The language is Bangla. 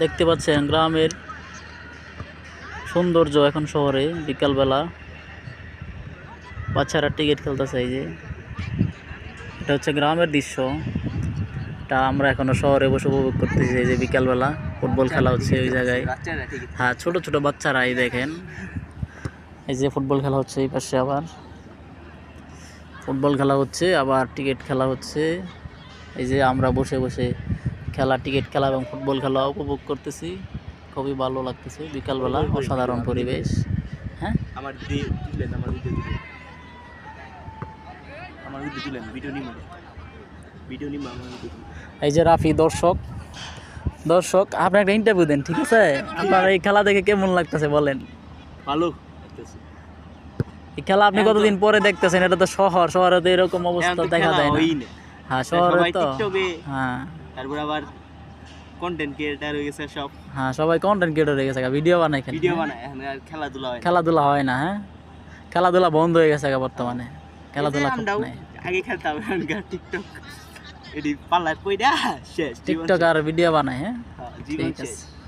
দেখতে পাচ্ছেন গ্রামের সৌন্দর্য এখন শহরে বিকালবেলা বাচ্চারা টিকিট খেলতেছে। এই যে এটা হচ্ছে গ্রামের দৃশ্য, এটা আমরা এখনো শহরে বসে উপভোগ করতেছি। এই যে বিকালবেলা ফুটবল খেলা হচ্ছে ওই জায়গায়। হ্যাঁ, ছোট ছোট বাচ্চারা এই দেখেন, এই যে ফুটবল খেলা হচ্ছে এই পাশে, আবার ফুটবল খেলা হচ্ছে, আবার টিকিট খেলা হচ্ছে। এই যে আমরা বসে বসে টিকিট খেলা এবং ফুটবল খেলা উপভোগ করতেছি। খুবই ভালো লাগতেছে বিকালবেলা, অসাধারণ পরিবেশ। হ্যাঁ, এই যে রাফি দর্শক আপনি একটা ইন্টারভিউ দেন, ঠিক আছে? আপনার এই খেলা দেখে কেমন লাগতেছে বলেন? ভালো। এই খেলা আপনি কতদিন পরে দেখতেছেন? এটা তো শহরে তো এরকম অবস্থা দেখা যায় না। হ্যাঁ, শহরে তো হ্যাঁ, তারপর আবার কন্টেন্ট ক্রিয়েটর হয়ে গেছে সব। হ্যাঁ, সবাই কন্টেন্ট ক্রিয়েটর হয়ে গেছে, ভিডিও বানায়, এখন আর খেলাধুলা হয় না। হ্যাঁ, খেলাধুলা বন্ধ হয়ে গেছে বর্তমানে, খেলাধুলা নাই। আগে খেলতাম, টিকটক এডি পাল্লায় কইরা শেষ, টিকটক আর ভিডিও বানায়। হ্যাঁ, জীবন ঠিক শেষ। আছে।